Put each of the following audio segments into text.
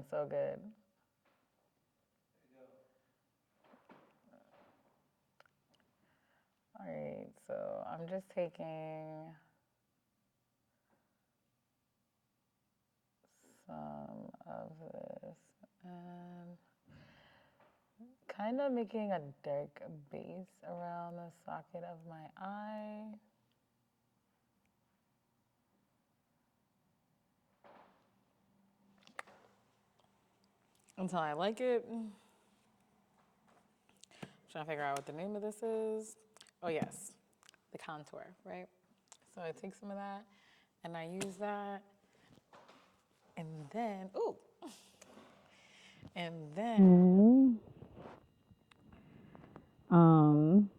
feeling so good. All right, so I'm just taking some of this and kind of making a dark base around the socket of my eye. Until I like it. I'm trying to figure out what the name of this is. Oh, yes, the contour, right? So I take some of that and I use that. And then, ooh, and then, and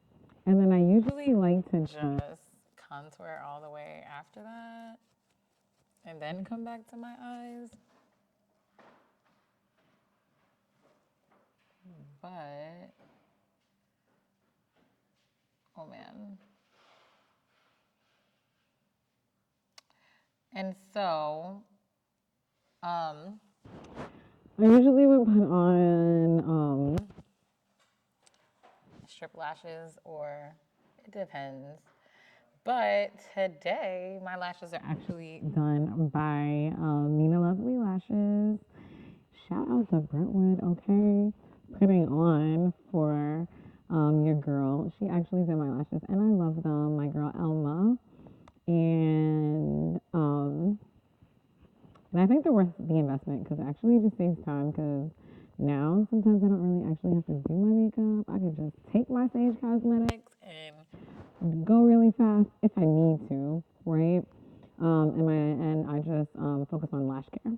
then I usually like to just contour all the way after that and then come back to my eyes. But, oh man. And so, I usually would put on strip lashes, or it depends. But today, my lashes are actually done by Nina Lovely Lashes. Shout out to Brentwood, okay? Putting on for your girl. She actually did my lashes, and I love them. My girl Elma, and I think they're worth the investment because it actually just saves time. Because now sometimes I don't really actually have to do my makeup. I could just take my Sage Cosmetics and go really fast if I need to, right? And I just focus on lash care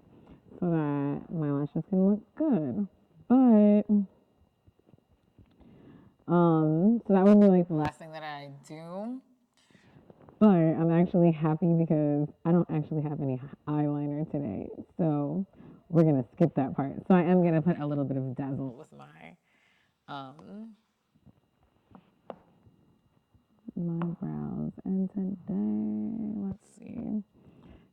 so that my lashes can look good. But so that would be like the last thing that I do. But I'm actually happy because I don't actually have any eyeliner today. So we're going to skip that part. So I am going to put a little bit of dazzle with my brows. And today, let's see.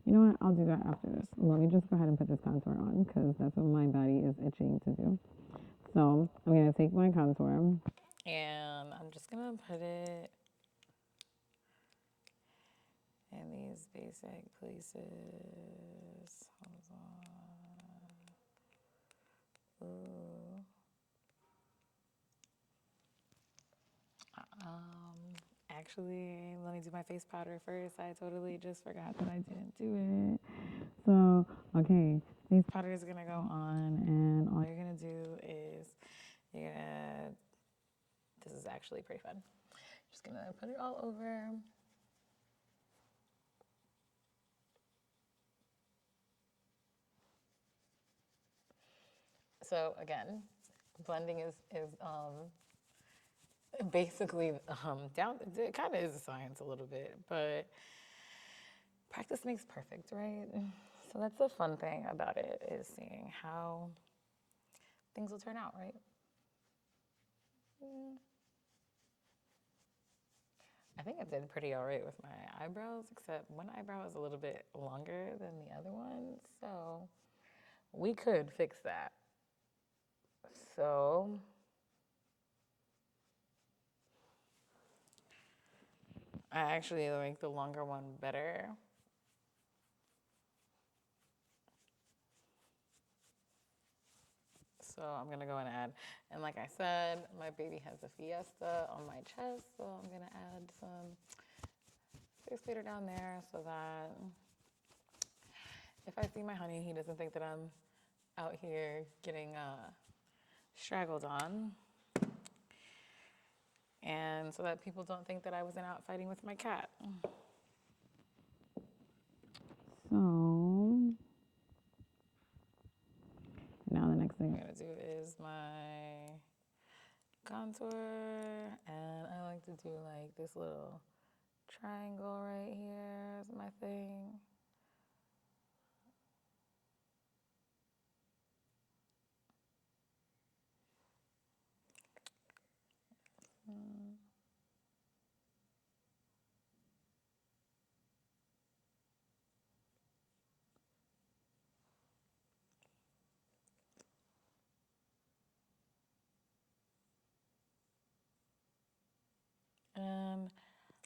You know what? I'll do that after this. Let me just go ahead and put this contour on because that's what my body is itching to do. So I'm going to take my contour and I'm just going to put it in these basic places. Hold on. Ooh. Actually, let me do my face powder first. I totally just forgot that I didn't do it. So, okay, face powder is gonna go on, and all you're gonna do is you're gonna. This is actually pretty fun. Just gonna put it all over. So again, blending is basically down. It kind of is a science a little bit, but practice makes perfect, right? So that's the fun thing about it is seeing how things will turn out, right? I think I did pretty all right with my eyebrows, except one eyebrow is a little bit longer than the other one, so we could fix that. So I actually like the longer one better. So I'm gonna go and add, and like I said, my baby has a fiesta on my chest, so I'm gonna add some space cleaner down there so that if I see my honey, he doesn't think that I'm out here getting straggled on. And so that people don't think that I wasn't out fighting with my cat. So now the next thing I'm gonna do is my contour, and I like to do like this little triangle right here is my thing.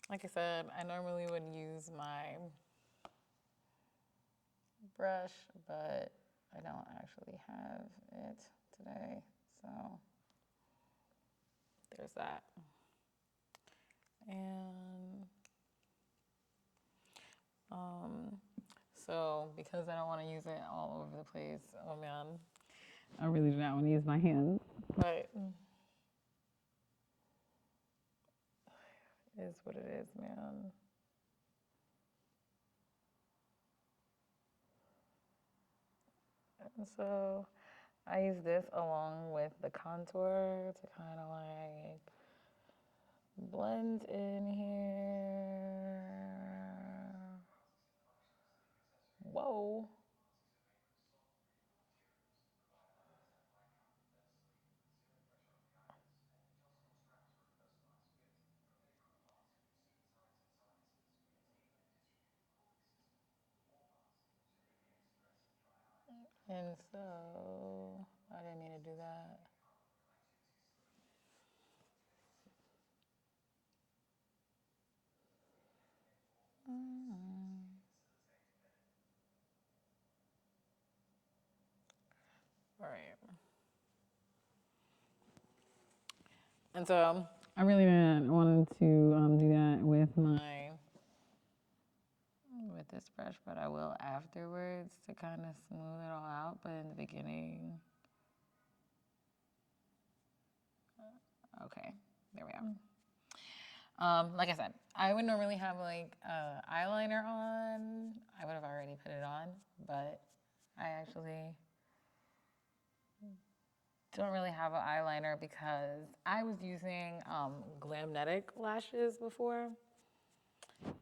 Like I said, I normally would use my brush, but I don't actually have it today. So there's that. And so because I don't want to use it all over the place, oh man, I really do not want to use my hands. But it is what it is, man. And so I use this along with the contour to kind of like blend in here. Whoa. And so I didn't mean to do that. All right. And so I really didn't want to do that with this brush, but I will afterwards to kind of smooth it all out. But in the beginning, okay, there we are. Like I said, I would normally have like eyeliner on. I would have already put it on, but I actually don't really have an eyeliner because I was using Glamnetic lashes before,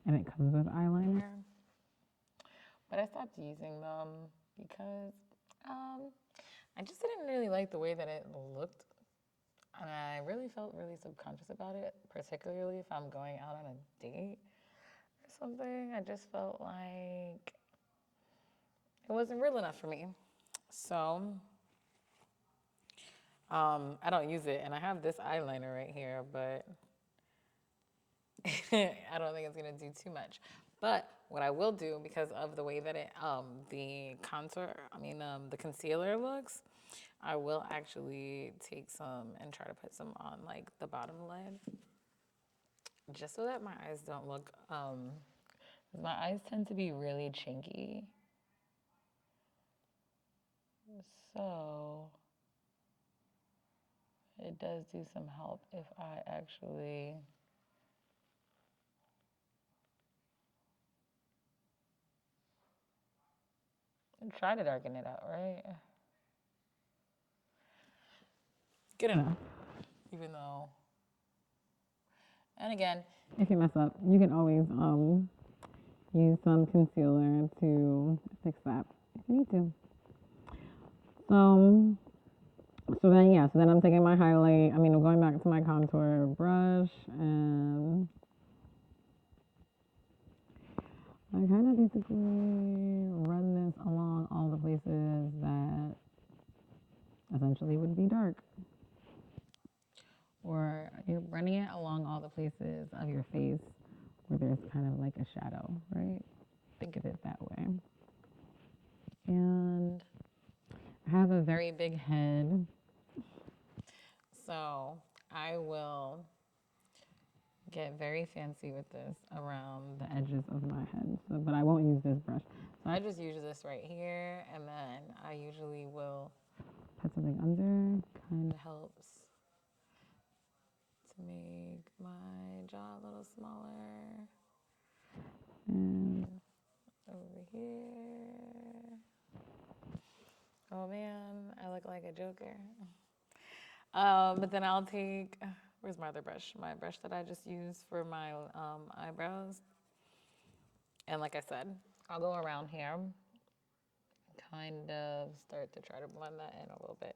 and it comes with eyeliner. But I stopped using them because I just didn't really like the way that it looked. And I really felt really subconscious about it, particularly if I'm going out on a date or something. I just felt like it wasn't real enough for me. So I don't use it. And I have this eyeliner right here, but I don't think it's going to do too much. But what I will do, because of the way that the contour, the concealer looks, I will actually take some and try to put some on like the bottom lid, just so that my eyes don't look, my eyes tend to be really chinky. So it does do some help if I actually try to darken it out, right? Good enough. Even though, and again, if you mess up, you can always use some concealer to fix that if you need to. So, so then I'm taking my highlight. I'm going back to my contour brush, and I kind of basically run this along all the places that essentially would be dark. Or you're running it along all the places of your face where there's kind of like a shadow, right? Think of it that way. And I have a very big head, so I will get very fancy with this around the edges of my head. So, but I won't use this brush. So I just use this right here, and then I usually will put something under. Kind of helps to make my jaw a little smaller. And over here. Oh man, I look like a joker. But then I'll take, where's my other brush? My brush that I just used for my eyebrows. And like I said, I'll go around here, kind of start to try to blend that in a little bit.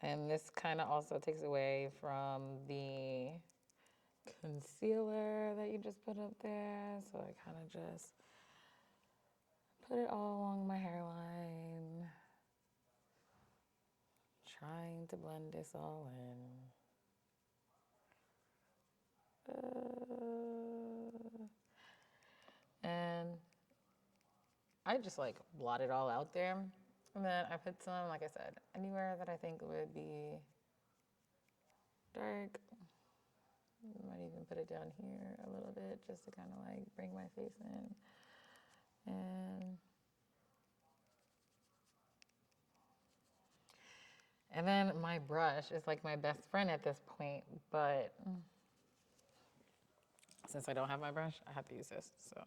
And this kind of also takes away from the concealer that you just put up there. So I kind of just put it all along my hairline, trying to blend this all in. And I just like blot it all out there. And then I put some, like I said, anywhere that I think would be dark. I might even put it down here a little bit just to kind of like bring my face in. And then my brush is like my best friend at this point, but since I don't have my brush, I have to use this. So.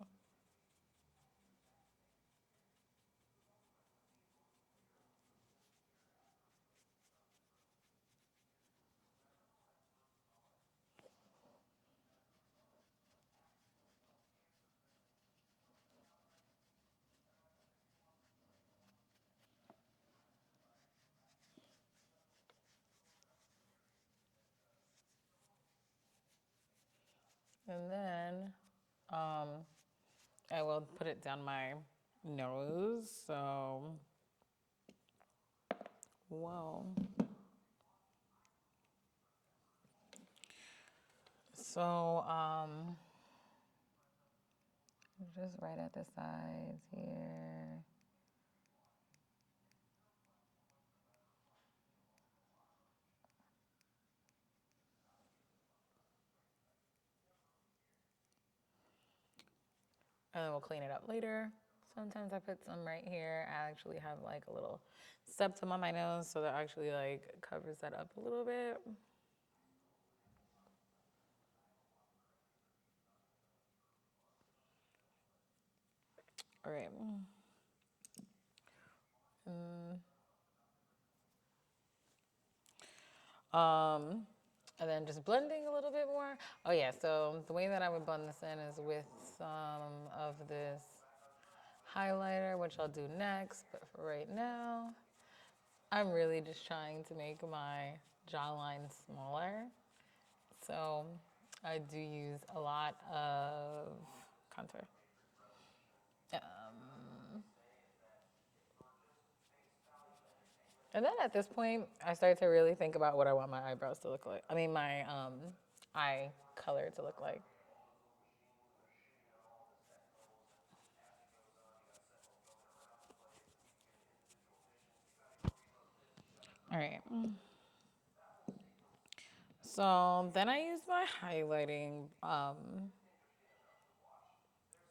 And then um, I will put it down my nose. So, whoa. So, just right at the sides here. And then we'll clean it up later. Sometimes I put some right here. I actually have like a little septum on my nose, so that actually like covers that up a little bit. All right. And then just blending a little bit more. Oh yeah, so the way that I would blend this in is with some of this highlighter, which I'll do next. But for right now, I'm really just trying to make my jawline smaller. So I do use a lot of contour. And then at this point, I start to really think about what I want my eyebrows to look like. I mean, my eye color to look like. All right. So then I use my highlighting,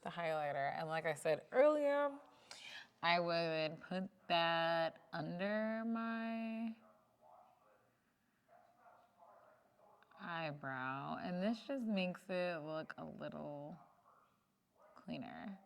the highlighter. And like I said earlier, I would put that under my eyebrow. And this just makes it look a little cleaner.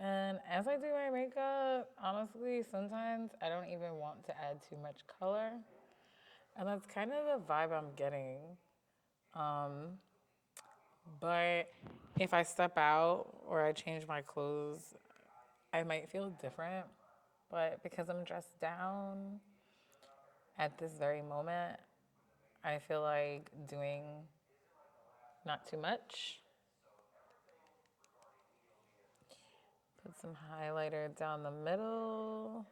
And as I do my makeup, honestly, sometimes I don't even want to add too much color. And that's kind of the vibe I'm getting. But if I step out or I change my clothes, I might feel different. But because I'm dressed down at this very moment, I feel like doing not too much. Put some highlighter down the middle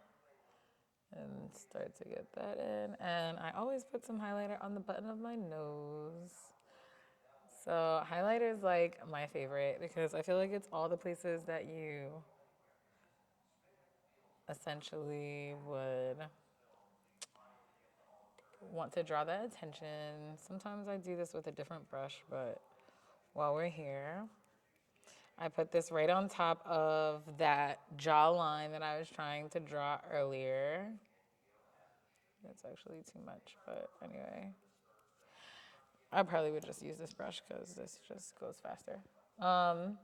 and start to get that in. And I always put some highlighter on the button of my nose. So highlighter is like my favorite because I feel like it's all the places that you essentially would want to draw that attention. Sometimes I do this with a different brush, but while we're here, I put this right on top of that jawline that I was trying to draw earlier. That's actually too much, but anyway. I probably would just use this brush because this just goes faster. Um,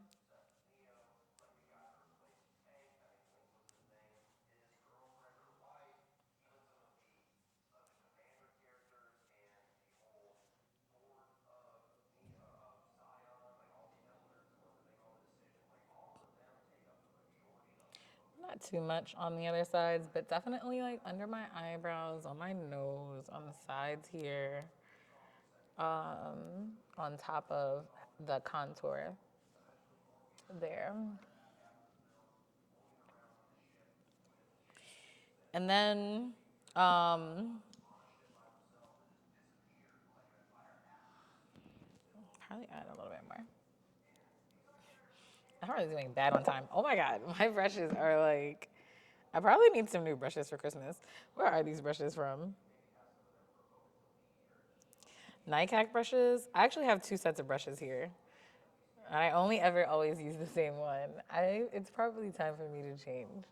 Not too much on the other sides, but definitely like under my eyebrows, on my nose, on the sides here, on top of the contour there. And then probably add a little bit more. I'm probably doing bad on time. Oh my God, my brushes are like, I probably need some new brushes for Christmas. Where are these brushes from? Nightcack brushes. I actually have 2 sets of brushes here. I only ever always use the same one. It's probably time for me to change.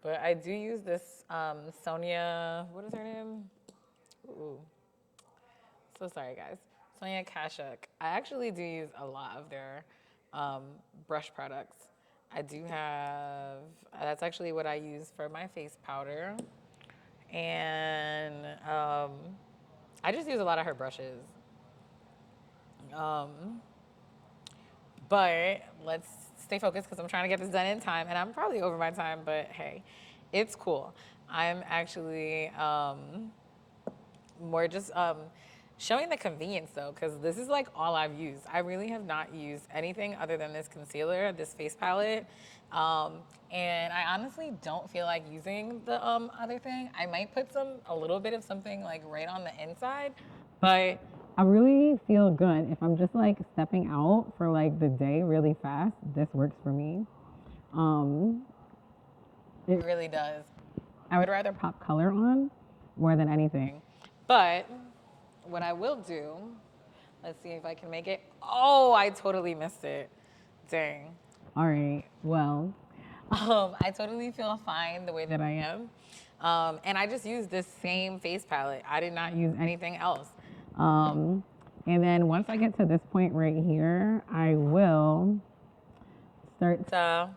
But I do use this Sonia, what is her name? Ooh, so sorry guys. Sonia Kashuk. I actually do use a lot of their brush products. I do have, that's actually what I use for my face powder. And I just use a lot of her brushes. But let's stay focused because I'm trying to get this done in time. And I'm probably over my time, but hey, it's cool. I'm actually more just showing the convenience though, because this is like all I've used. I really have not used anything other than this concealer, this face palette. And I honestly don't feel like using the other thing. I might put a little bit of something like right on the inside, but I really feel good if I'm just like stepping out for like the day really fast. This works for me. It really does. I would rather pop color on more than anything. But what I will do, let's see if I can make it. Oh, I totally missed it. Dang. All right. Well, I totally feel fine the way that I am. And I just used this same face palette. I did not use anything else. And then once I get to this point right here, I will start to,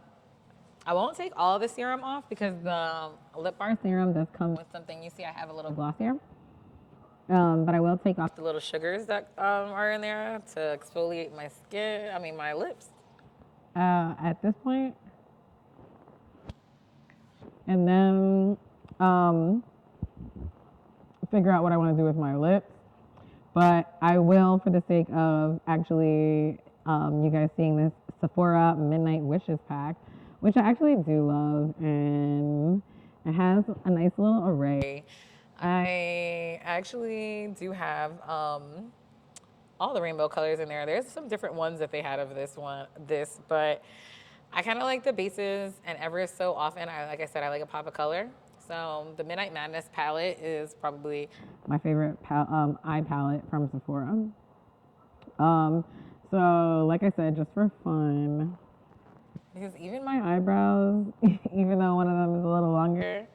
I won't take all of the serum off because the lip bar serum does come with something. You see I have a little glossier. But I will take off the little sugars that are in there to exfoliate my skin, my lips. At this point. And then figure out what I want to do with my lips. But I will, for the sake of actually you guys seeing this Sephora Midnight Wishes pack, which I actually do love, and it has a nice little array. I actually do have all the rainbow colors in there. There's some different ones that they had of this, but I kind of like the bases, and ever so often, like I said, I like a pop of color. So the Midnight Madness palette is probably my favorite eye palette from Sephora. So like I said, just for fun, because even my eyebrows, even though one of them is a little longer,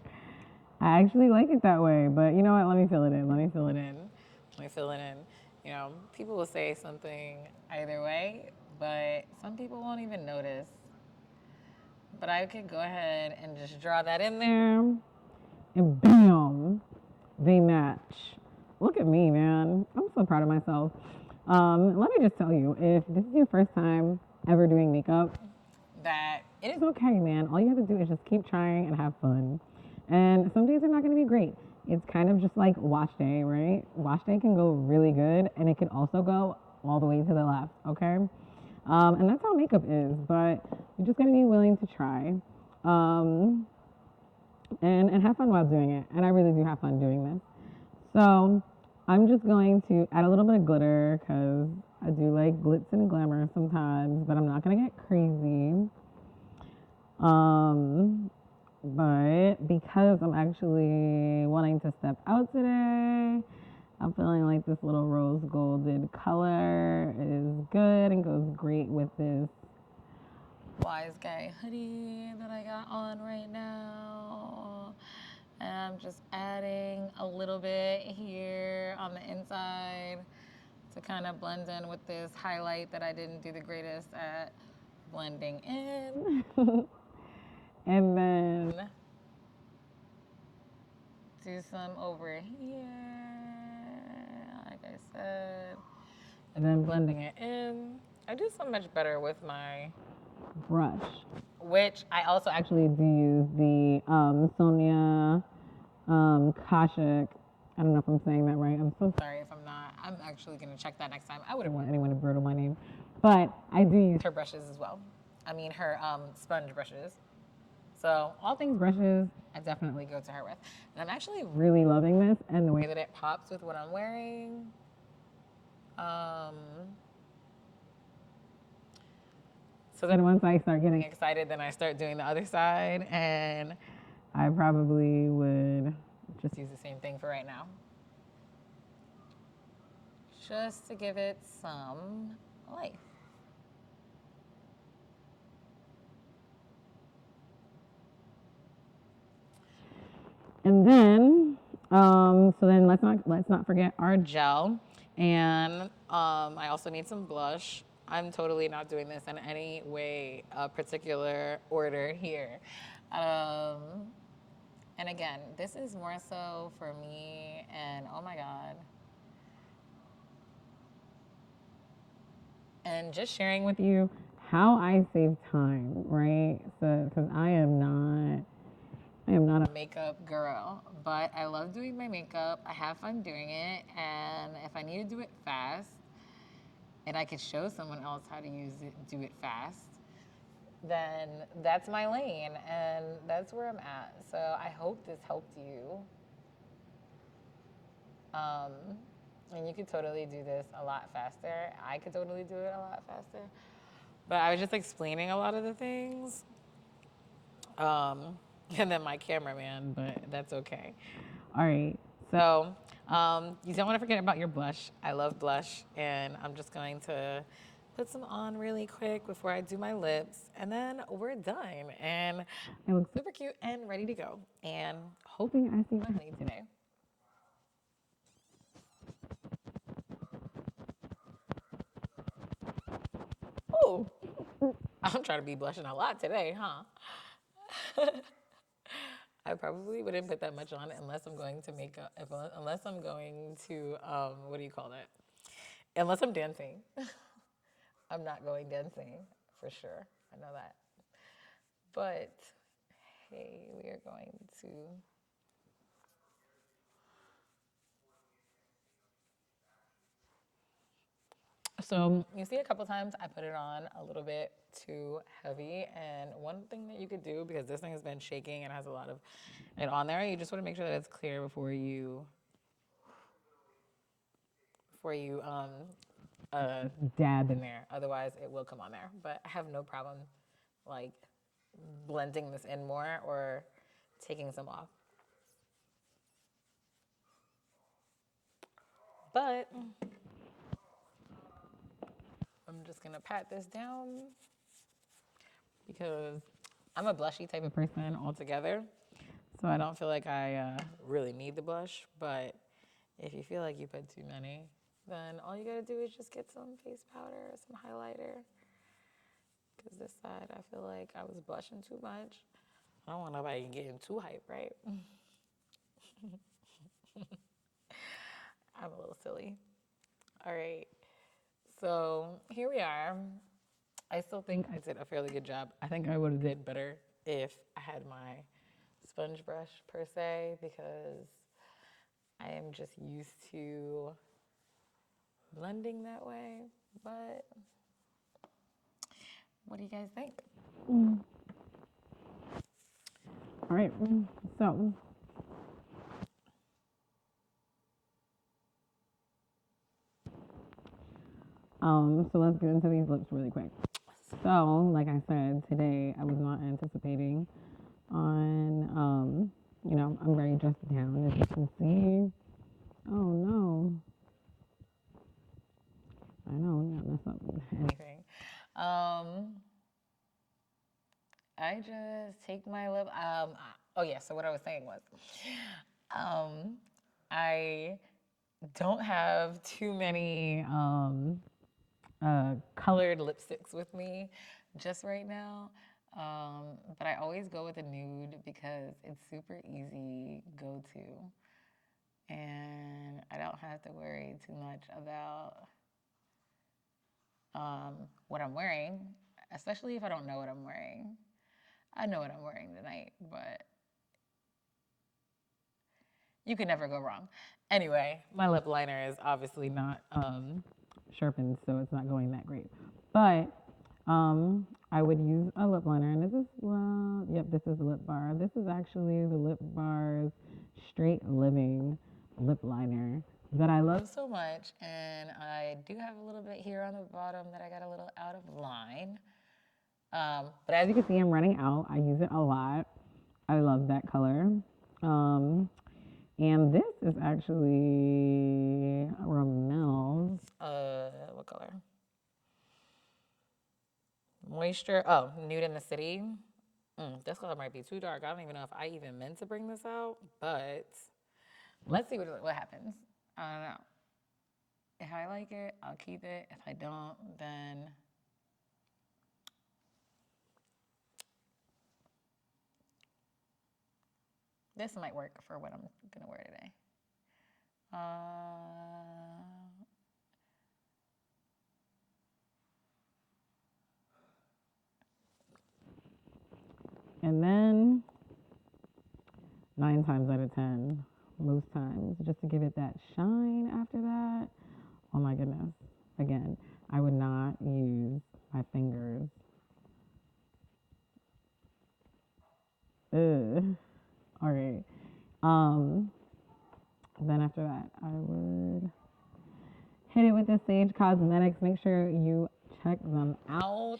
I actually like it that way. But you know what? Let me fill it in. Let me fill it in. Let me fill it in. People will say something either way, but some people won't even notice. But I could go ahead and just draw that in there, and bam, they match. Look at me, man. I'm so proud of myself. Let me just tell you, if this is your first time ever doing makeup, that it is okay, man. All you have to do is just keep trying and have fun. And some days are not going to be great. It's kind of just like wash day, right? Wash day can go really good, and it can also go all the way to the left, okay? And that's how makeup is, but you're just going to be willing to try and have fun while doing it. And I really do have fun doing this. So I'm just going to add a little bit of glitter because I do like glitz and glamour sometimes, but I'm not going to get crazy. But because I'm actually wanting to step out today, I'm feeling like this little rose golded color is good and goes great with this Wise Guy hoodie that I got on right now. And I'm just adding a little bit here on the inside to kind of blend in with this highlight that I didn't do the greatest at blending in. And then do some over here, like I said. And then blending it in. I do so much better with my brush, which I also actually do use the Sonia Kashuk. I don't know if I'm saying that right. I'm so sorry if I'm not. I'm actually going to check that next time. I wouldn't want anyone to brutal my name. But I do use her brushes as well. I mean, her sponge brushes. So all things brushes, I definitely go to her with. And I'm actually really loving this and the way that it pops with what I'm wearing. So then once I start getting excited, then I start doing the other side, and I probably would just use the same thing for right now. Just to give it some life. And then, so then let's not forget our gel, and I also need some blush. I'm totally not doing this in any way, particular order here. And again, this is more so for me, and oh my God. And just sharing with you how I save time, right? So, because I am not a makeup girl, but I love doing my makeup. I have fun doing it, and if I need to do it fast, and I could show someone else how to do it fast, then that's my lane, and that's where I'm at. So I hope this helped you. Um, and you could totally do this a lot faster. I could totally do it a lot faster. But I was just explaining a lot of the things. Um, and then my cameraman, but that's okay. All right. So you don't want to forget about your blush. I love blush, and I'm just going to put some on really quick before I do my lips, and then we're done. And I look super cute and ready to go. And hoping I see my honey today. Oh, I'm trying to be blushing a lot today, huh? I probably wouldn't put that much on unless I'm going to makeup, unless I'm going to, what do you call that? Unless I'm dancing. I'm not going dancing for sure. I know that. But hey, we are going to. So you see a couple times I put it on a little bit too heavy. And one thing that you could do, because this thing has been shaking and has a lot of it on there, you just want to make sure that it's clear before you dab in there. Otherwise, it will come on there. But I have no problem like blending this in more or taking some off. But I'm just gonna pat this down because I'm a blushy type of person altogether. So I don't feel like I really need the blush. But if you feel like you put too many, then all you gotta do is just get some face powder or some highlighter. Because this side, I feel like I was blushing too much. I don't want nobody getting too hype, right? I'm a little silly. All right. So here we are. I still think I did a fairly good job. I think I would have did better if I had my sponge brush per se, because I am just used to blending that way. But what do you guys think? All right. So so let's get into these lips really quick. So, like I said, today I was not anticipating on, I'm very dressed down, as you can see. Oh no. I know, we got messed up with anything. I just take my lip. Oh yeah. So what I was saying was, um, I don't have too many colored lipsticks with me just right now. But I always go with a nude because it's super easy go to, and I don't have to worry too much about what I'm wearing. especially if I don't know what I'm wearing. I know what I'm wearing tonight, but you can never go wrong. Anyway, my lip liner is obviously not sharpened, so it's not going that great. But I would use a lip liner, and this is, well, yep, this is the Lip Bar. This is actually the Lip Bar's Straight Living lip liner that I love so much, and I do have a little bit here on the bottom that I got a little out of line. But as you can see, I'm running out. I use it a lot. I love that color. And this is actually Ramel's, what color? Moisture, oh, Nude in the City. This color might be too dark. I don't even know if I even meant to bring this out, but let's see what happens. I don't know. If I like it, I'll keep it. If I don't, then this might work for what I'm gonna wear today. And then 9 times out of 10, most times, just to give it that shine after that, oh my goodness. Again, I would not use my fingers. Ugh. All right. Then after that, I would hit it with the Sage Cosmetics. Make sure you check them out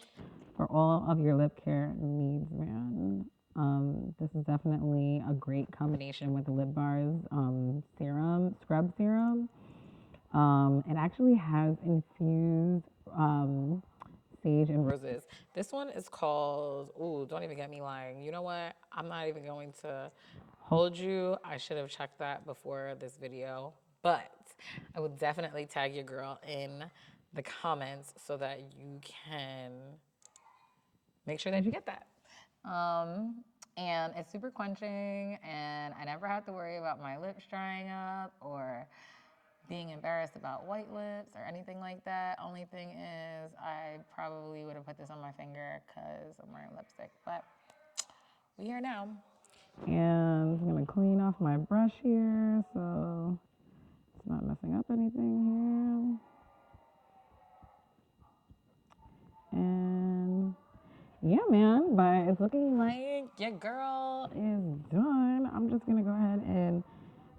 for all of your lip care needs, man. This is definitely a great combination with the Lip Bar's serum, scrub serum. It actually has infused sage and roses. This one is called, ooh, don't even get me lying. You know what? I'm not even going to hold you. I should have checked that before this video, but I will definitely tag your girl in the comments so that you can make sure that you get that. And it's super quenching, and I never have to worry about my lips drying up or being embarrassed about white lips or anything like that. Only thing is, I probably would have put this on my finger because I'm wearing lipstick, but we here now. And I'm gonna clean off my brush here so it's not messing up anything here. And yeah, man, but it's looking like your girl is done. I'm just gonna go ahead and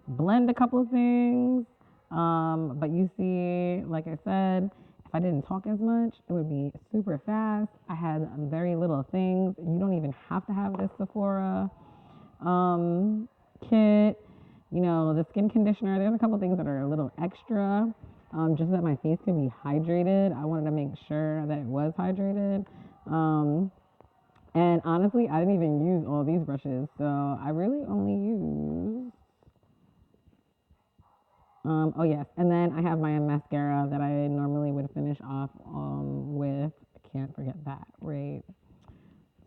blend a couple of things. But you see, like I said, if I didn't talk as much, it would be super fast. I had very little things. You don't even have to have this Sephora kit. You know, the skin conditioner, there's a couple things that are a little extra, just so that my face can be hydrated. I wanted to make sure that it was hydrated. And honestly, I didn't even use all these brushes, so I really only used oh yes, and then I have my mascara that I normally would finish off with. I can't forget that, right?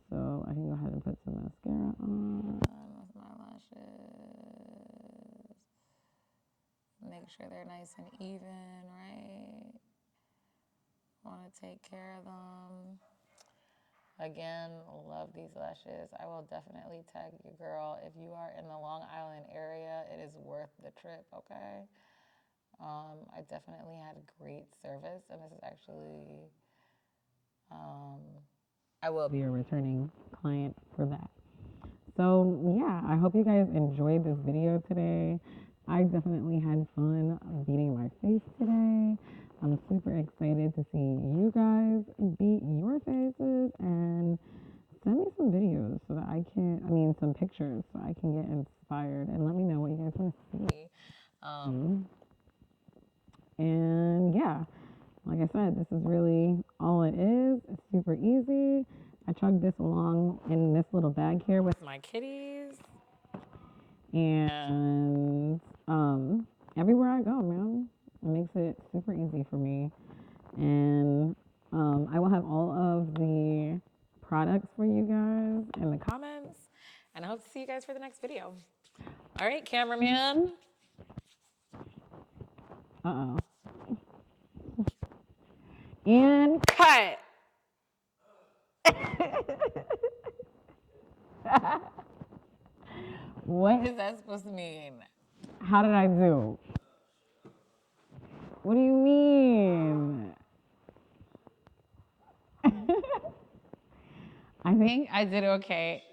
So I can go ahead and put some mascara on. With my lashes. Make sure they're nice and even, right? Want to take care of them. Again, love these lashes. I will definitely tag your girl. If you are in the Long Island area, it is worth the trip, okay? I definitely had great service, and this is actually, I will be a returning client for that. So yeah, I hope you guys enjoyed this video today. I definitely had fun beating my face today. I'm super excited to see you guys beat your faces, and send me some videos so that some pictures so I can get inspired, and let me know what you guys want to see. And yeah, like I said, this is really all it is. It's super easy. I chugged this along in this little bag here with my kitties. And everywhere I go, man, it makes it super easy for me. And I will have all of the products for you guys in the comments. And I hope to see you guys for the next video. All right, cameraman. And cut. What is that supposed to mean? How did I do? What do you mean? I think I did okay.